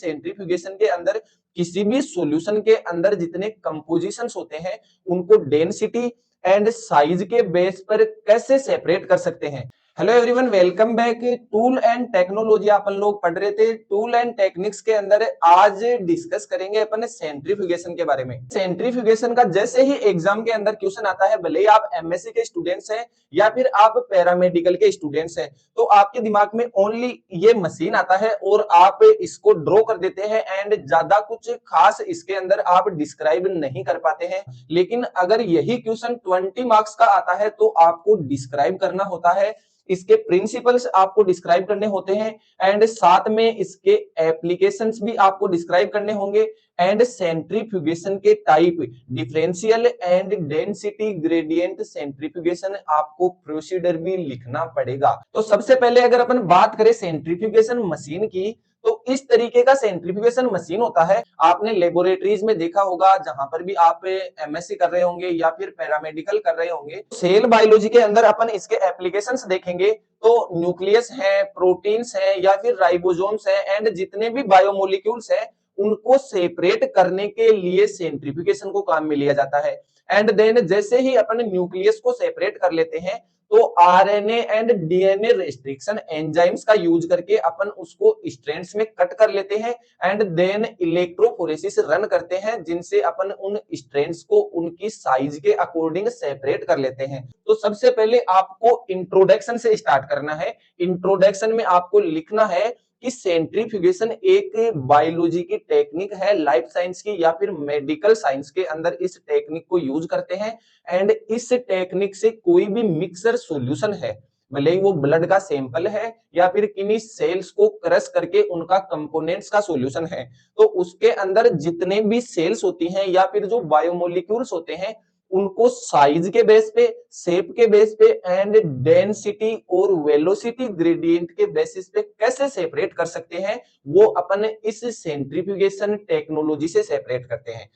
Centrifugation के अंदर किसी भी सॉल्यूशन के अंदर जितने कंपोजिशंस होते हैं उनको डेंसिटी एंड साइज के बेस पर कैसे सेपरेट कर सकते हैं। Hello everyone, welcome back. Tool and technology अपन लोग पढ़ रहे थे। टूल एंड टेक्निक्स के अंदर आज डिस्कस करेंगे अपन सेंट्रीफ्यूगेशन के बारे में। सेंट्रीफ्यूगेशन का जैसे ही एग्जाम के अंदर क्वेश्चन आता है, भले ही आप एमएससी के स्टूडेंट्स हैं या फिर आप पैरामेडिकल के स्टूडेंट्स हैं, तो आपके दिमाग में ओनली ये मशीन आता है और आप इसको ड्रॉ कर देते हैं एंड ज्यादा कुछ खास इसके अंदर आप डिस्क्राइब नहीं कर पाते हैं। लेकिन अगर यही क्वेश्चन 20 मार्क्स का आता है तो आपको डिस्क्राइब करना होता है, इसके प्रिंसिपल्स आपको डिस्क्राइब करने होते हैं एंड साथ में इसके एप्लीकेशंस भी आपको डिस्क्राइब करने होंगे एंड सेंट्रीफ्यूगेशन के type, differential and density gradient centrifugation, आपको प्रोसीजर भी लिखना पड़ेगा। तो सबसे पहले अगर अपन बात करें सेंट्रीफ्यूगेशन मशीन की, तो इस तरीके का सेंट्रीफ्यूगेशन मशीन होता है। आपने लेबोरेटरीज में देखा होगा, जहां पर भी आप एमएससी कर रहे होंगे या फिर पैरामेडिकल कर रहे होंगे, सेल बायोलॉजी के अंदर अपन इसके एप्लीकेशंस देखेंगे तो न्यूक्लियस है, प्रोटीन्स है या फिर राइबोसोम्स है एंड जितने भी बायोमोलिक्यूल्स है उनको सेपरेट करने के लिए सेंट्रीफ्यूगेशन को काम में लिया जाता है। एंड देन जैसे ही अपन न्यूक्लियस को सेपरेट कर लेते हैं तो RNA and DNA restriction enzymes का यूज करके अपन उसको स्ट्रैंड्स में कट कर लेते हैं एंड देन इलेक्ट्रोफोरेसिस रन करते हैं, जिनसे अपन उन स्ट्रैंड्स को उनकी साइज के अकॉर्डिंग सेपरेट कर लेते हैं। तो सबसे पहले आपको इंट्रोडक्शन से स्टार्ट करना है। इंट्रोडक्शन में आपको लिखना है कि सेंट्रीफ्यूगेशन एक बायोलॉजी की टेक्निक है, लाइफ साइंस की या फिर मेडिकल साइंस के अंदर इस टेक्निक को यूज करते हैं एंड इस टेक्निक से कोई भी मिक्सर सॉल्यूशन है, भले ही वो ब्लड का सैंपल है या फिर किन्हीं सेल्स को क्रश करके उनका कंपोनेंट्स का सॉल्यूशन है, तो उसके अंदर जितने भी सेल्स होती हैं या फिर जो बायोमोलिक्यूल्स होते हैं उनको साइज के बेस पे, शेप के बेस पे एंड डेंसिटी और वेलोसिटी ग्रेडियंट के बेसिस पे कैसे सेपरेट कर सकते हैं, वो अपन इस सेंट्रीफ्यूगेशन टेक्नोलॉजी से सेपरेट करते हैं।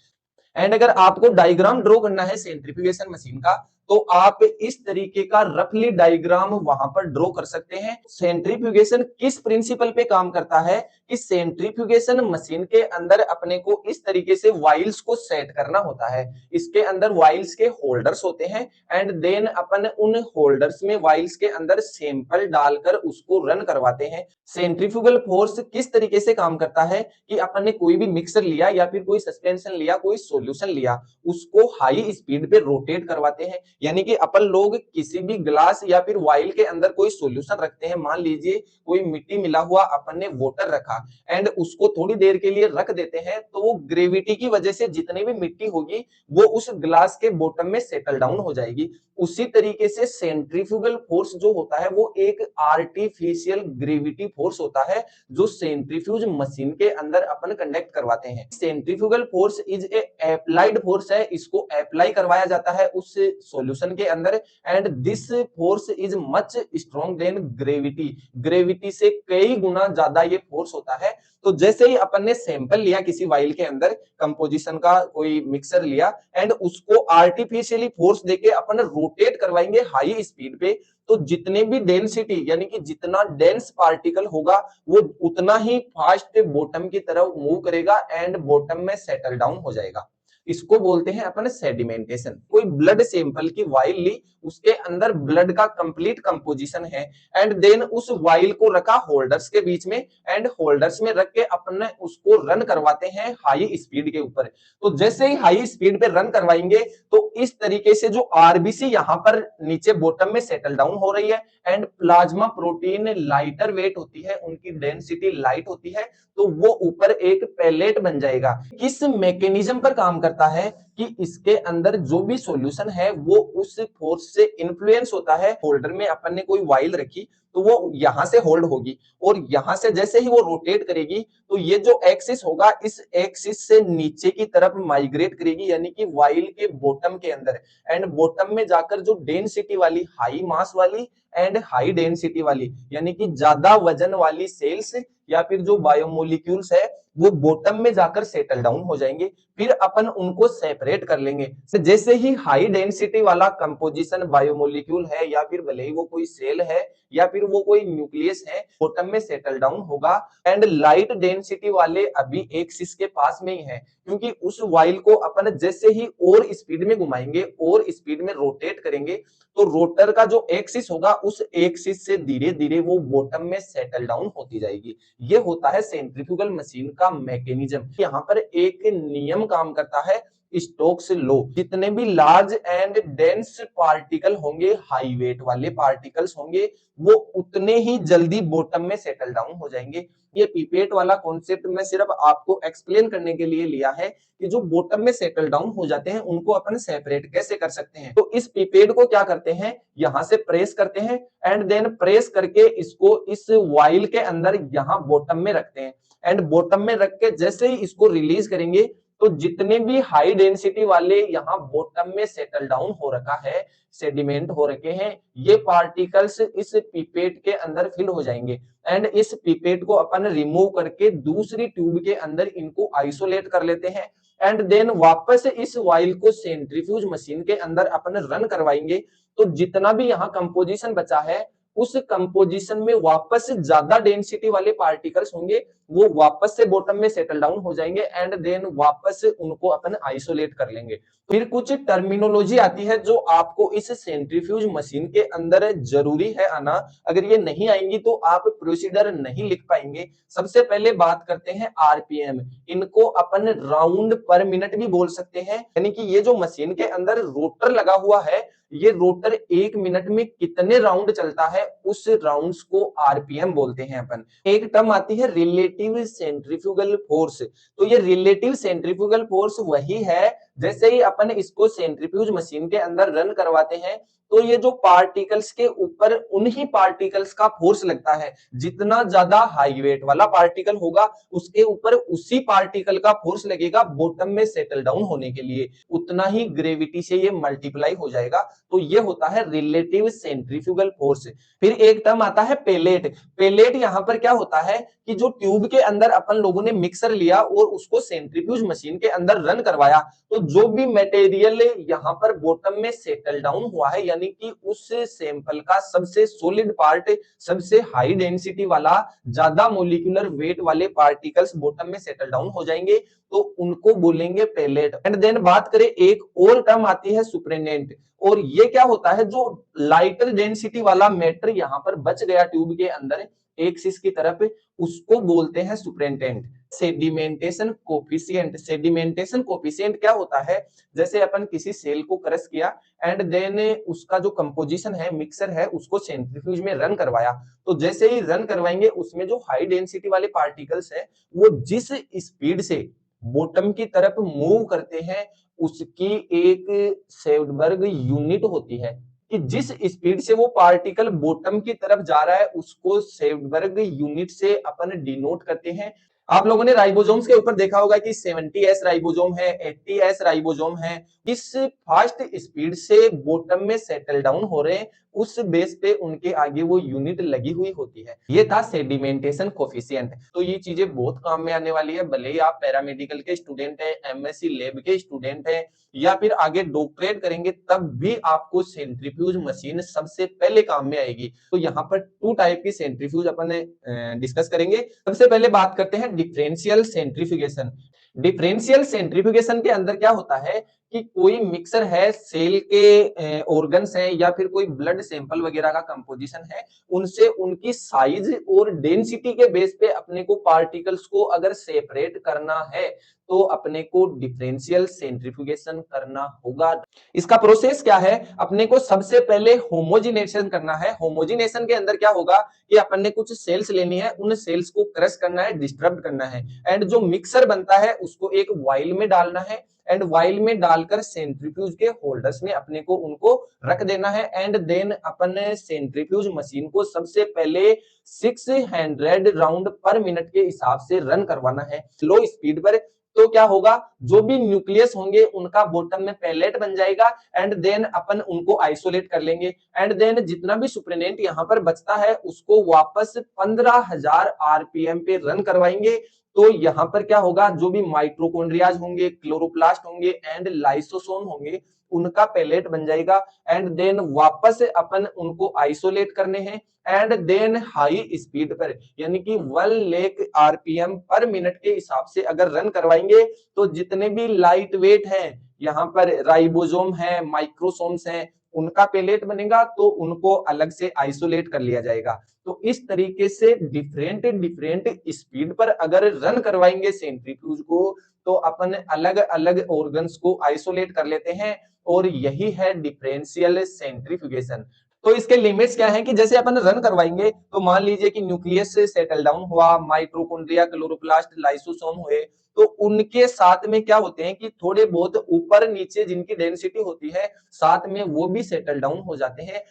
एंड अगर आपको डायग्राम ड्रॉ करना है सेंट्रीफ्यूगेशन मशीन का, तो आप इस तरीके का रफली डायग्राम वहां पर ड्रॉ कर सकते हैं। सेंट्रीफ्यूगेशन किस प्रिंसिपल पे काम करता है कि सेंट्रीफ्यूगेशन मशीन के अंदर अपने को इस तरीके से वाइल्स को सेट करना होता है। इसके अंदर वाइल्स के होल्डर्स होते हैं एंड देन अपन उन होल्डर्स में वाइल्स के अंदर सैंपल डालकर उसको रन करवाते हैं। सेंट्रीफ्यूगल फोर्स किस तरीके से काम करता है कि अपन ने कोई भी मिक्सर लिया या फिर कोई सस्पेंशन लिया, कोई सॉल्यूशन लिया, उसको हाई स्पीड पे रोटेट करवाते हैं। यानी कि अपन लोग किसी भी ग्लास या फिर वाइल के अंदर कोई सॉल्यूशन रखते हैं, मान लीजिए कोई मिट्टी मिला हुआ अपन ने वाटर रखा एंड उसको थोड़ी देर के लिए रख देते हैं, तो वो ग्रेविटी की वजह से जितनी भी मिट्टी होगी वो उस ग्लास के बॉटम में सेटल डाउन हो जाएगी। उसी तरीके से सेंट्रीफ्यूगल फोर्स जो होता है वो एक आर्टिफिशियल ग्रेविटी फोर्स होता है जो सेंट्रीफ्यूज मशीन के अंदर अपन कंडक्ट करवाते हैं। Centrifugal force is a applied force है, इसको अप्लाई करवाया जाता है उस सॉल्यूशन के अंदर and this force is much strong than gravity. Gravity से कई गुना ज्यादा ये फोर्स होता है। तो जैसे ही अपन ने सैंपल लिया किसी वाइल के अंदर, कंपोजिशन का कोई मिक्सर लिया एंड उसको आर्टिफिशियली फोर्स देके अपन रोटेट करवाएंगे हाई स्पीड पे, तो जितने भी डेंसिटी यानी कि जितना डेंस पार्टिकल होगा वो उतना ही फास्ट बॉटम की तरफ मूव करेगा एंड बॉटम में सेटल डाउन हो जाएगा। इसको बोलते हैं अपन सेडिमेंटेशन। कोई ब्लड सैंपल की वाइल ली, उसके अंदर ब्लड का कंप्लीट कंपोजिशन है एंड देन उस वाइल को रखा होल्डर्स के बीच में एंड होल्डर्स में रख के अपन उसको रन करवाते हैं हाई स्पीड के ऊपर। तो जैसे ही हाई स्पीड पे रन करवाएंगे तो इस तरीके से जो आरबीसी यहाँ पर नीचे बॉटम में सेटल डाउन हो रही है and plasma protein lighter weight होती है, उनकी डेंसिटी लाइट होती है, तो वो ऊपर एक पैलेट बन जाएगा। किस मैकेनिज्म पर काम करता है कि इसके अंदर जो भी सॉल्यूशन है वो उस फोर्स से इन्फ्लुएंस होता है। होल्डर में अपन ने कोई वाइल रखी तो वो यहां से होल्ड होगी और यहां से जैसे ही वो रोटेट करेगी तो ये जो एक्सिस होगा इस एक्सिस से नीचे की तरफ माइग्रेट करेगी, यानी कि वाइल के बॉटम के अंदर एंड बॉटम में जाकर जो डेंसिटी वाली, हाई मास वाली एंड हाई डेंसिटी वाली यानी कि ज्यादा वजन वाली सेल्स या फिर जो बायोमोलिक्यूल्स है वो बॉटम में जाकर सेटल डाउन हो जाएंगे। फिर अपन उनको सेपरेट कर लेंगे। जैसे ही हाई डेंसिटी वाला कंपोजिशन बायोमोलिक्यूल है या फिर भले ही वो कोई सेल है या फिर फिर वो कोई न्यूक्लियस है बॉटम में सेटल डाउन होगा। एंड लाइट डेंसिटी वाले अभी एक्सिस के पास में ही है, क्योंकि उस वाइल को अपन जैसे ही और स्पीड में घुमाएंगे और स्पीड में रोटेट करेंगे तो रोटर का जो एक्सिस होगा उस एक्सिस से धीरे धीरे वो बॉटम में सेटल डाउन होती जाएगी। ये होता है सेंट्रीफ्यूगल मशीन का मैकेनिज्म। यहाँ पर एक नियम काम करता है, स्टोक्स लॉ। जितने भी लार्ज एंड डेंस पार्टिकल होंगे, हाई वेट वाले पार्टिकल्स होंगे, वो उतने ही जल्दी बॉटम में सेटल डाउन हो जाएंगे। ये पिपेट वाला कॉन्सेप्ट मैं सिर्फ आपको एक्सप्लेन करने के लिए लिया है कि जो बॉटम में सेटल डाउन हो जाते हैं उनको अपन सेपरेट कैसे कर सकते हैं। तो इस पिपेट को क्या करते हैं, यहां से प्रेस करते हैं एंड देन प्रेस करके इसको इस वाइल के अंदर यहां बॉटम में रखते हैं। एंड बॉटम में रख के जैसे ही इसको रिलीज करेंगे तो जितने भी हाई डेंसिटी वाले यहाँ बॉटम में सेटल डाउन हो रखा है, सेडिमेंट हो रखे हैं, ये पार्टिकल्स इस पिपेट के अंदर फिल हो जाएंगे। एंड इस पिपेट को अपन रिमूव करके दूसरी ट्यूब के अंदर इनको आइसोलेट कर लेते हैं। एंड देन वापस इस वाइल को सेंट्रीफ्यूज मशीन के अंदर अपन रन करवाएंगे। तो जितना भी यहाँ कंपोजिशन बचा है उस कंपोजिशन में वापस ज्यादा डेंसिटी वाले पार्टिकल्स होंगे, वो वापस से बॉटम में सेटल डाउन हो जाएंगे एंड देन वापस उनको अपन आइसोलेट कर लेंगे। फिर कुछ टर्मिनोलॉजी आती है जो आपको इस सेंट्रीफ्यूज मशीन के अंदर जरूरी है आना, अगर ये नहीं आएंगी तो आप प्रोसीजर नहीं लिख पाएंगे। सबसे पहले बात करते हैं आरपीएम। इनको अपन राउंड पर मिनट भी बोल सकते हैं, यानी कि ये जो मशीन के अंदर रोटर लगा हुआ है, ये रोटर 1 मिनट में कितने राउंड चलता है उस राउंड्स को आरपीएम बोलते हैं अपन। एक टर्म आती है रिलेटिव सेंट्रीफ्यूगल फोर्स। तो ये रिलेटिव सेंट्रीफ्यूगल फोर्स वही है, जैसे ही अपन इसको सेंट्रीफ्यूज मशीन के अंदर रन करवाते हैं तो ये जो पार्टिकल्स के ऊपर उन्हीं पार्टिकल्स का फोर्स लगता है। जितना ज्यादा हाई वेट वाला पार्टिकल होगा उसके ऊपर उसी पार्टिकल का फोर्स लगेगा बॉटम में सेटल डाउन होने के लिए, उतना ही ग्रेविटी से ये मल्टीप्लाई हो जाएगा। तो ये होता है रिलेटिव सेंट्रीफ्यूगल फोर्स। फिर एक टर्म आता है पेलेट। पेलेट यहाँ पर क्या होता है कि जो ट्यूब के अंदर अपन लोगों ने मिक्सर लिया और उसको सेंट्रीफ्यूज मशीन के अंदर रन करवाया, तो जो भी मटेरियल यहाँ पर बॉटम में सेटल डाउन हुआ है, यानी कि उस सैंपल का सबसे सॉलिड पार्ट, सबसे हाई डेंसिटी वाला, ज्यादा मोलिकुलर वेट वाले पार्टिकल्स बॉटम में सेटल डाउन हो जाएंगे, तो उनको बोलेंगे पेलेट। एंड देन बात करें एक और टर्म आती है सुपरेनेंट। और ये क्या होता है, जो लाइटर डेंसिटी वाला मैटर यहाँ पर बच गया ट्यूब के अंदर एक्सिस की तरफ, उसको बोलते हैं supernatant. Sedimentation coefficient. Sedimentation coefficient क्या होता है, जैसे अपन किसी सेल को क्रश किया एंड देन उसका जो कंपोजिशन है, मिक्सर है, उसको सेंट्रीफ्यूज में रन करवाया, तो जैसे ही रन करवाएंगे उसमें जो हाई डेंसिटी वाले पार्टिकल्स है वो जिस स्पीड से बॉटम की तरफ मूव करते हैं उसकी एक सेवडबर्ग यूनिट होती है, कि जिस स्पीड से वो पार्टिकल बॉटम की तरफ जा रहा है उसको सेवडबर्ग यूनिट से अपन डिनोट करते हैं। आप लोगों ने राइबोसोम्स के ऊपर देखा होगा कि 70s राइबोसोम है, 80s राइबोसोम है। इस फास्ट स्पीड से बॉटम में सेटल डाउन हो रहे हैं, उस बेस पे उनके आगे वो यूनिट लगी हुई होती है। ये था सेडिमेंटेशन कोफिशिएंट। तो ये चीजें बहुत काम में आने वाली है, भले ही आप पैरामेडिकल के स्टूडेंट हैं, एमएससी लैब के स्टूडेंट हैं, या फिर आगे डॉक्टरेट करेंगे, तब भी आपको सेंट्रीफ्यूज मशीन सबसे पहले काम में आएगी। तो यहाँ पर 2 टाइप की सेंट्रीफ्यूज अपन डिस्कस करेंगे। सबसे पहले बात करते हैं डिफरेंशियल सेंट्रीफ्यूगेशन। डिफरेंशियल सेंट्रीफ्यूगेशन के अंदर क्या होता है कि कोई मिक्सर है, सेल के ऑर्गन्स हैं, या फिर कोई ब्लड सैंपल वगैरह का कंपोजिशन है, उनसे उनकी साइज और डेंसिटी के बेस पे अपने को पार्टिकल्स को अगर सेपरेट करना है तो अपने को डिफरेंशियल सेंट्रीफ्यूगेशन करना होगा। इसका प्रोसेस क्या है, अपने को सबसे पहले होमोजिनेशन करना है। होमोजिनेशन के अंदर क्या होगा कि अपन ने कुछ सेल्स लेनी है, उन सेल्स को क्रश करना है, डिस्टर्ब करना है, एंड जो मिक्सर बनता है उसको एक वाइल में डालना है, एंड वाइल में डालकर सेंट्रीफ्यूज के होल्डर्स में अपने को उनको रख देना है। एंड देन अपन सेंट्रीफ्यूज मशीन को सबसे पहले 600 राउंड पर मिनट के हिसाब से रन करवाना है लो स्पीड पर। तो क्या होगा, जो भी न्यूक्लियस होंगे उनका बॉटम में पेलेट बन जाएगा, एंड देन अपन उनको आइसोलेट कर लेंगे। एंड देन जितना भी सुपरेनेंट यहाँ पर बचता है उसको वापस 15,000 आरपीएम पे रन करवाएंगे। तो यहाँ पर क्या होगा, जो भी माइटोकॉन्ड्रियाज होंगे, क्लोरोप्लास्ट होंगे एंड लाइसोसोम होंगे, उनका पेलेट बन जाएगा एंड देन वापस अपन उनको आइसोलेट करने हैं एंड देन हाई स्पीड पर यानी कि 1 लाख आरपीएम पर मिनट के हिसाब से अगर रन करवाएंगे तो जितने भी लाइट वेट हैं, यहाँ पर राइबोसोम है, माइक्रोसोम्स हैं, उनका पेलेट बनेगा तो उनको अलग से आइसोलेट कर लिया जाएगा। तो इस तरीके से डिफरेंट डिफरेंट स्पीड पर अगर रन करवाएंगे सेंट्रीफ्यूज को तो अपन अलग अलग ऑर्गन्स को आइसोलेट कर लेते हैं और यही है डिफरेंशियल सेंट्रीफ्यूगेशन। तो इसके लिमिट्स क्या है कि जैसे अपन रन करवाएंगे तो मान लीजिए कि न्यूक्लियस से सेटल डाउन हुआ, माइटोकॉन्ड्रिया, क्लोरोप्लास्ट, लाइसोसोम हुए, तो उनके साथ में क्या होते हैं कि थोड़े बहुत ऊपर नीचे जिनकी डेंसिटी होती है साथ में वो भी सेटल डाउन हो जाते हैं।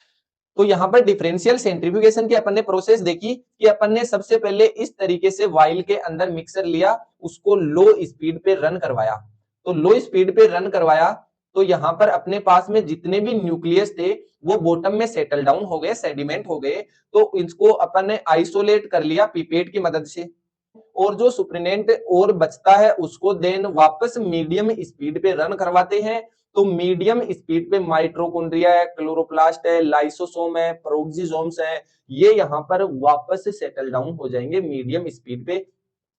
तो यहाँ पर डिफरेंशियल सेंट्रीफ्यूगेशन की अपन ने प्रोसेस देखी कि अपन ने सबसे पहले इस तरीके से वाइल के अंदर मिक्सर लिया, उसको लो स्पीड पे रन करवाया। तो लो स्पीड पे रन करवाया तो यहाँ पर अपने पास में जितने भी न्यूक्लियस थे वो बॉटम में सेटल डाउन हो गए, सेडिमेंट हो गए। तो इसको अपन ने आइसोलेट कर लिया पिपेट की मदद से और जो सुप्रिनेंट और बचता है उसको देन वापस मीडियम स्पीड पे रन करवाते हैं। तो मीडियम स्पीड पे माइटोकॉन्ड्रिया है, क्लोरोप्लास्ट है, लाइसोसोम है, प्रोक्सिसोम्स है, ये यहाँ पर वापस से सेटल डाउन हो जाएंगे मीडियम स्पीड पे।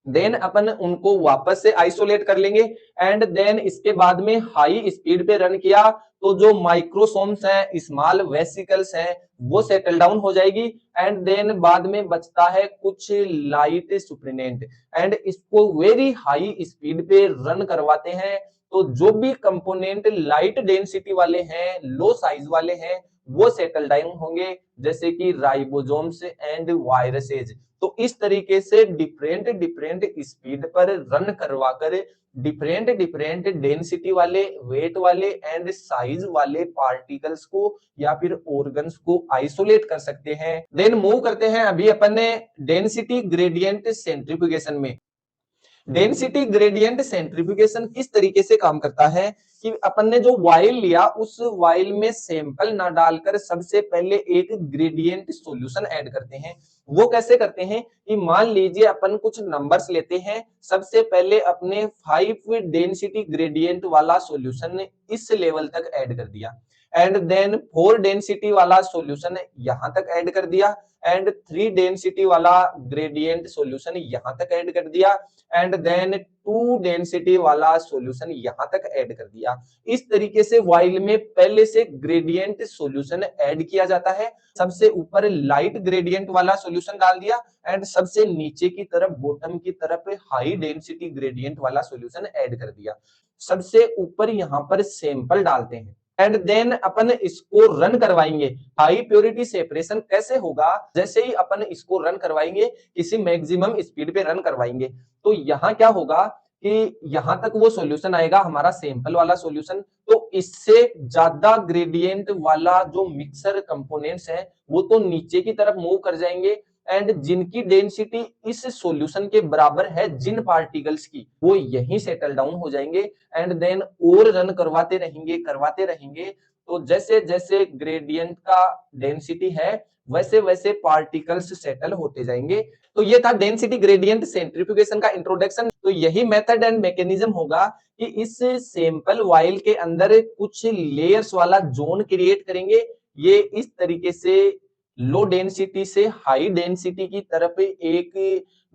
देन अपन उनको वापस से आइसोलेट कर लेंगे एंड देन इसके बाद में हाई स्पीड पे रन किया तो जो माइक्रोसोम्स हैं, स्मॉल वेसिकल्स हैं, वो सेटल डाउन हो जाएगी एंड देन बाद में बचता है कुछ लाइट सुप्रिनेंट एंड इसको वेरी हाई स्पीड पे रन करवाते हैं। तो जो भी कंपोनेंट लाइट डेंसिटी वाले हैं, लो साइज वाले हैं, वो सेटल डाउन होंगे जैसे कि राइबोसोम्स एंड वायरसेज। तो इस तरीके से डिफरेंट डिफरेंट स्पीड पर रन करवाकर डिफरेंट डिफरेंट डेंसिटी वाले, वेट वाले एंड साइज वाले पार्टिकल्स को या फिर ऑर्गन्स को आइसोलेट कर सकते हैं। देन मूव करते हैं अभी अपन ने डेंसिटी ग्रेडियंट सेंट्रीफ्यूगेशन में। डेंसिटी ग्रेडियंट सेंट्रीफ्यूगेशन किस तरीके से काम करता है कि अपन ने जो वाइल लिया उस वाइल में सैंपल ना डालकर सबसे पहले एक ग्रेडियंट सॉल्यूशन ऐड करते हैं। वो कैसे करते हैं कि मान लीजिए अपन कुछ नंबर्स लेते हैं, सबसे पहले अपने 5 डेंसिटी ग्रेडियंट वाला सॉल्यूशन इस लेवल तक ऐड कर दिया एंड देन 4 डेंसिटी वाला सॉल्यूशन यहां तक ऐड कर दिया एंड 3 डेंसिटी वाला ग्रेडियंट सॉल्यूशन यहां तक ऐड कर दिया एंड देन 2 डेंसिटी वाला सॉल्यूशन यहां तक ऐड कर दिया। इस तरीके से वाइल में पहले से ग्रेडियंट सॉल्यूशन ऐड किया जाता है। सबसे ऊपर लाइट ग्रेडियंट वाला सॉल्यूशन डाल दिया एंड सबसे नीचे की तरफ बॉटम की तरफ हाई डेंसिटी ग्रेडियंट वाला सॉल्यूशन ऐड कर दिया। सबसे ऊपर यहां पर सैंपल डालते हैं एंड देन अपन इसको रन करवाएंगे। हाई प्योरिटी सेपरेशन कैसे होगा, जैसे ही अपन इसको रन करवाएंगे किसी मैक्सिमम स्पीड पे रन करवाएंगे तो यहाँ क्या होगा कि यहां तक वो सॉल्यूशन आएगा हमारा सैंपल वाला सॉल्यूशन। तो इससे ज्यादा ग्रेडियंट वाला जो मिक्सर कंपोनेंट्स है वो तो नीचे की तरफ मूव कर जाएंगे एंड जिनकी डेंसिटी इस सॉल्यूशन के बराबर है जिन पार्टिकल्स की, वो यहीं सेटल डाउन हो जाएंगे एंड देन और रन करवाते रहेंगे। तो जैसे जैसे ग्रेडियंट का डेंसिटी है वैसे वैसे पार्टिकल्स सेटल होते जाएंगे। तो ये था डेंसिटी ग्रेडियंट सेंट्रीफ्यूगेशन का इंट्रोडक्शन। तो यही मेथड एंड मैकेनिज्म होगा कि इस सैंपल वाइल के अंदर कुछ लेयर्स वाला जोन क्रिएट करेंगे। ये इस तरीके से लो डेंसिटी से हाई डेंसिटी की तरफ एक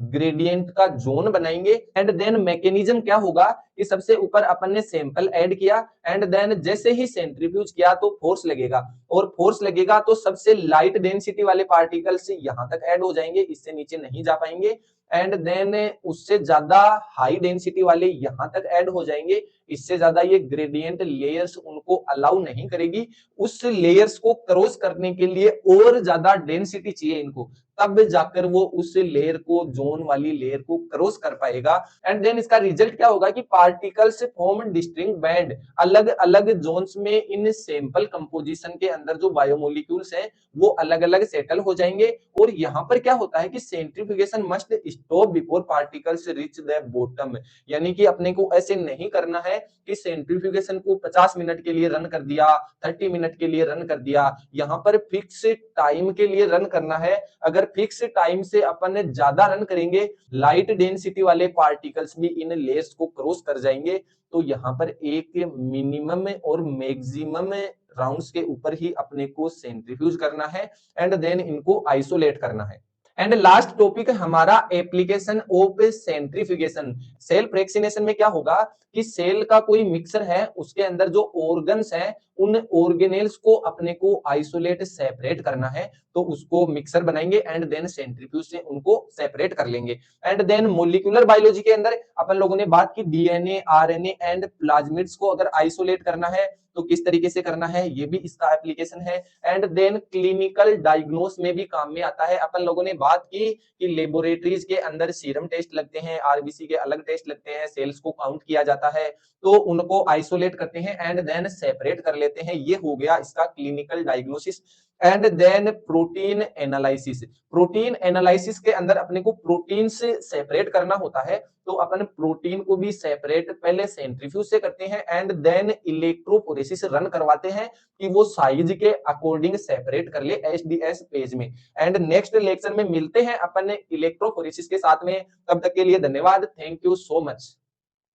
ग्रेडियंट का जोन बनाएंगे एंड देन मैकेनिज्म क्या होगा कि सबसे ऊपर अपन ने सैंपल ऐड किया एंड देन जैसे ही सेंट्रीफ्यूज किया तो फोर्स लगेगा और फोर्स लगेगा तो सबसे लाइट डेंसिटी वाले पार्टिकल्स यहां तक ऐड हो जाएंगे, इससे नीचे नहीं जा पाएंगे एंड देन उससे ज्यादा हाई डेंसिटी वाले यहां तक ऐड हो जाएंगे। इससे ज्यादा ये ग्रेडियंट लेयर्स उनको अलाउ नहीं करेगी। उस लेयर्स को क्रॉस करने के लिए और ज्यादा डेंसिटी चाहिए इनको, तब जाकर वो उस लेयर को, जोन वाली लेयर को क्रॉस कर पाएगा एंड देन इसका रिजल्ट क्या होगा कि पार्टिकल्स फॉर्म डिस्टिंक्ट बैंड। अलग अलग जोन्स में इन सैंपल कंपोजिशन के अंदर जो बायोमोलिक्यूल्स हैं वो अलग अलग सेटल हो जाएंगे। और यहाँ पर क्या होता है कि centrifugation must stop before particles reach the bottom, यानी कि अपने को ऐसे नहीं करना है कि सेंट्रीफ्यूगेशन को 50 मिनट के लिए रन कर दिया, 30 मिनट के लिए रन कर दिया। यहाँ पर फिक्स टाइम के लिए रन करना है। अगर फिक्स टाइम से अपन ज्यादा रन करेंगे, लाइट डेंसिटी वाले पार्टिकल्स भी इन लेयर्स को क्रॉस कर जाएंगे। तो यहाँ पर एक मिनिमम और मैक्सिमम राउंड्स के ऊपर ही अपने को सेंट्रीफ्यूज करना है एंड देन इनको आइसोलेट करना है। एंड लास्ट टॉपिक हमारा application of centrifugation. Cell fractionation में क्या होगा कि सेल का कोई मिक्सर है, उसके अंदर जो ऑर्गन्स हैं उन ऑर्गेनेल्स को अपने को आइसोलेट सेपरेट करना है, तो उसको मिक्सर बनाएंगे एंड देन सेंट्रीफ्यूज से उनको सेपरेट कर लेंगे। एंड देन मोलिकुलर बायोलॉजी के अंदर अपन लोगों ने बात की डीएनए, आरएनए एंड प्लाज्मिड्स को अगर आइसोलेट करना है तो किस तरीके से करना है, ये भी इसका एप्लीकेशन है। एंड देन क्लिनिकल डायग्नोस में भी काम में आता है। अपन लोगों ने बात की कि लेबोरेटरीज के अंदर सीरम टेस्ट लगते हैं, आरबीसी के अलग टेस्ट लगते हैं, सेल्स को काउंट किया जाता है, तो उनको आइसोलेट करते हैं एंड देन सेपरेट कर लेते हैं। ये हो गया इसका clinical diagnosis. And then protein analysis. Protein analysis के अंदर अपने को प्रोटीन से सेपरेट करना होता है, तो अपन प्रोटीन को भी सेपरेट पहले सेंट्रीफ्यूज से करते हैं एंड देन इलेक्ट्रोफोरेसिस रन करवाते हैं कि वो साइज के अकॉर्डिंग सेपरेट कर ले एचडीएस पेज में। एंड नेक्स्ट लेक्चर में मिलते हैं अपन इलेक्ट्रोफोरेसिस के साथ में। तब तक के लिए धन्यवाद, थैंक यू सो मच।